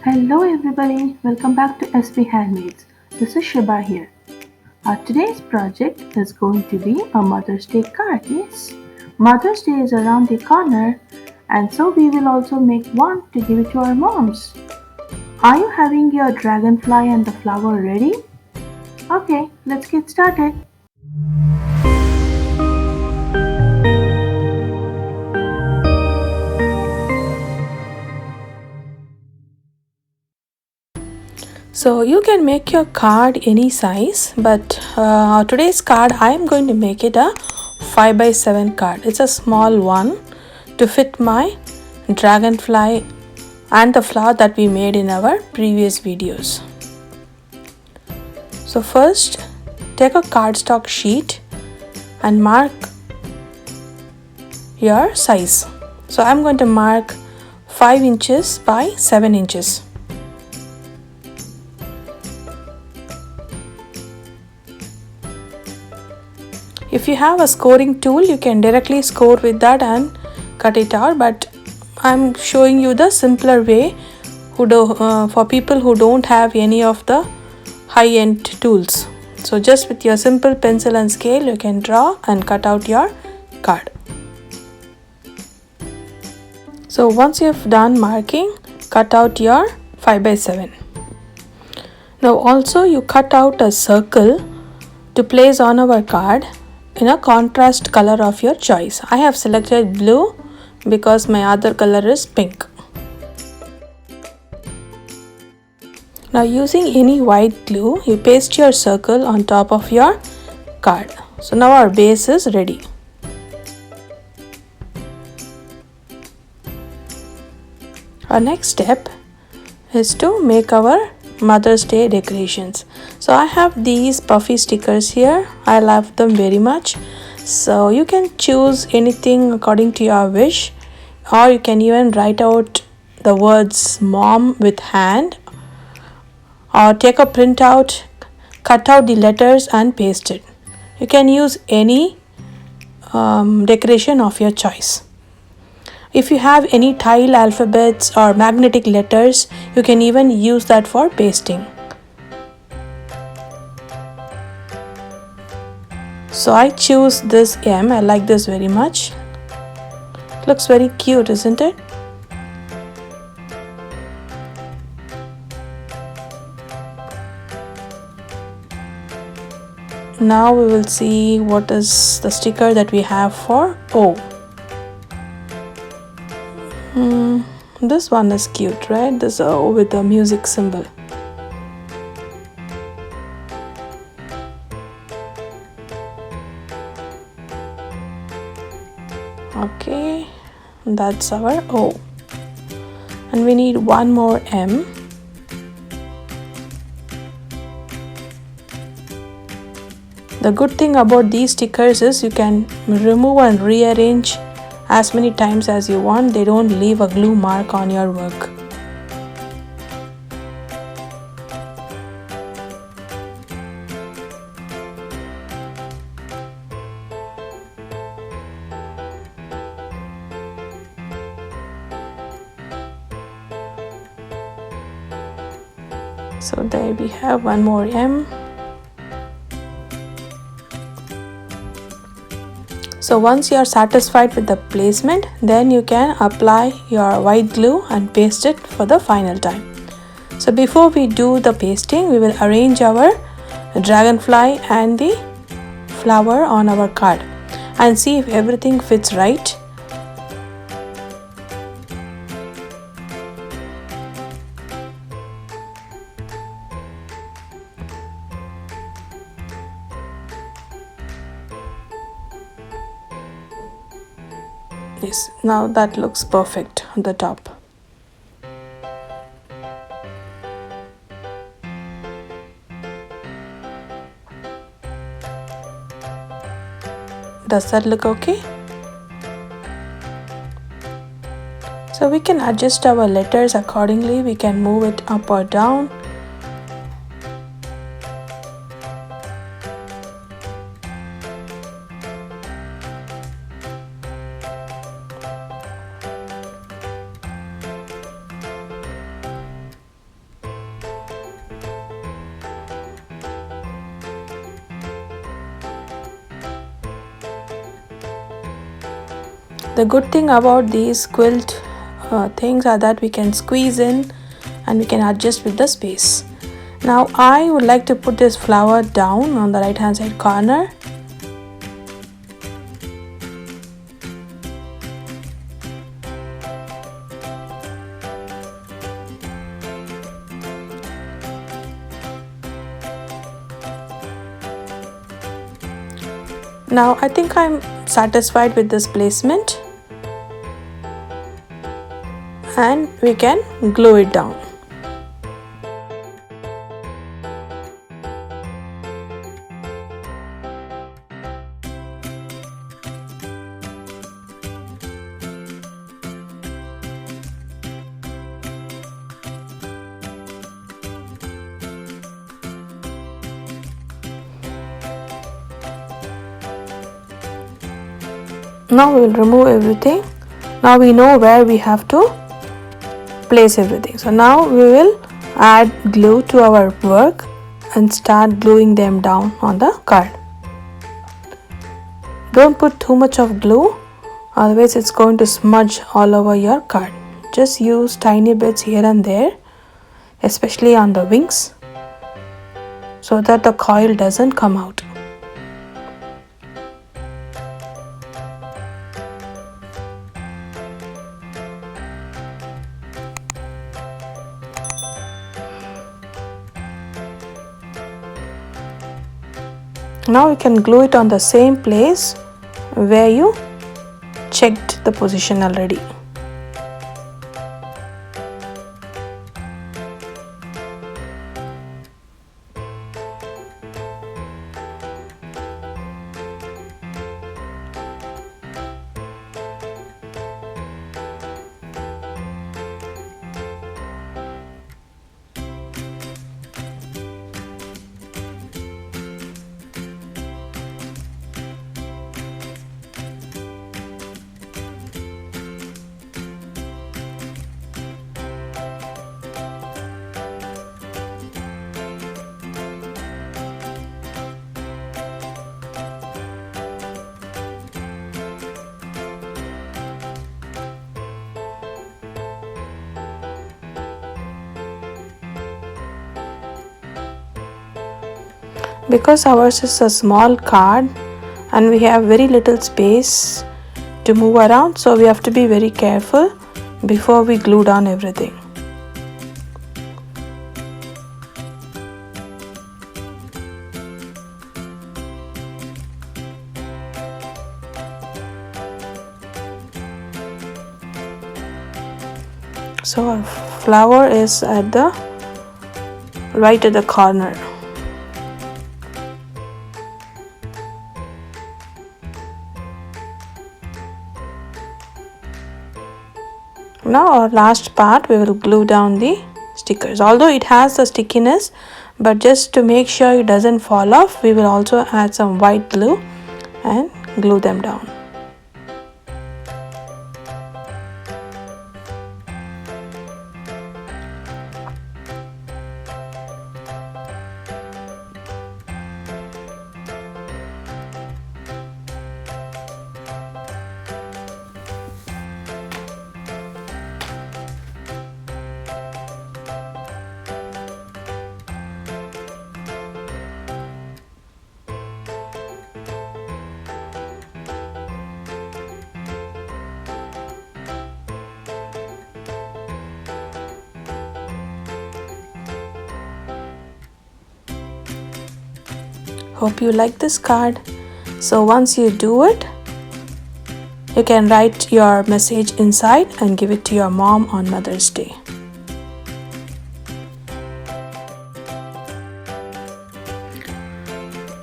Hello everybody, welcome back to SB Handmaids. This is Shiba here. Today's project is going to be a Mother's Day card. Yes, Mother's Day is around the corner, and so we will also make one to give it to our moms. Are you having your dragonfly and the flower ready? Okay, let's get started. So you can make your card any size, but today's card I am going to make it a 5 by 7 card. It's a small one to fit my dragonfly and the flower that we made in our previous videos. So first take a cardstock sheet and mark your size. So I'm going to mark 5 inches by 7 inches. If you have a scoring tool, you can directly score with that and cut it out, but I'm showing you the simpler way for people who don't have any of the high-end tools. So just with your simple pencil and scale, you can draw and cut out your card. So once you've done marking, cut out your 5 by 7. Now also you cut out a circle to place on our card in a contrast color of your choice. I have selected blue because my other color is pink. Now using any white glue, you paste your circle on top of your card. So now our base is ready. Our next step is to make our Mother's Day decorations. So I have these puffy stickers here. I love them very much. So you can choose anything according to your wish, or you can even write out the words mom with hand, or take a printout, cut out the letters and paste it. You can use any decoration of your choice. If you have any tile alphabets or magnetic letters, you can even use that for pasting. So I choose this M. I like this very much. It looks very cute, isn't it? Now we will see what is the sticker that we have for O. This one is cute, right? This O with the music symbol. Okay, that's our O. And we need one more M. The good thing about these stickers is you can remove and rearrange as many times as you want. They don't leave a glue mark on your work. So there we have one more M. So once you are satisfied with the placement, then you can apply your white glue and paste it for the final time. So before we do the pasting, we will arrange our dragonfly and the flower on our card and see if everything fits right. Yes, now that looks perfect on the top. Does that look okay? So we can adjust our letters accordingly. We can move it up or down. The good thing about these quilt things are that we can squeeze in and we can adjust with the space. Now I would like to put this flower down on the right hand side corner. Now I think I'm satisfied with this placement and we can glue it down. Now we will remove everything. Now we know where we have to place everything. So now we will add glue to our work and start gluing them down on the card. Don't put too much of glue, otherwise it's going to smudge all over your card. Just use tiny bits here and there, especially on the wings, so that the coil doesn't come out. Now you can glue it on the same place where you checked the position already. Because ours is a small card and we have very little space to move around, so we have to be very careful before we glue down everything. So our flower is at the right at the corner. Now our last part, we will glue down the stickers. Although it has the stickiness, but just to make sure it doesn't fall off, we will also add some white glue and glue them down. Hope you like this card. So once you do it, you can write your message inside and give it to your mom on Mother's Day.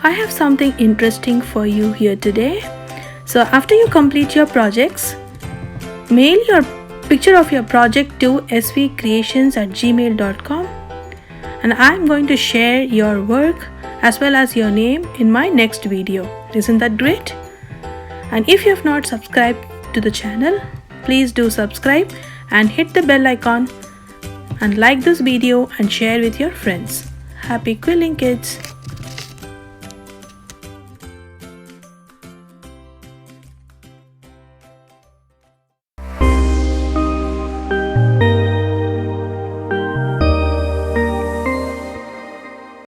I have something interesting for you here today. So after you complete your projects, mail your picture of your project to svcreations@gmail.com and I'm going to share your work as well as your name in my next video. Isn't that great? And if you have not subscribed to the channel, please do subscribe and hit the bell icon and like this video and share with your friends. Happy quilling, kids!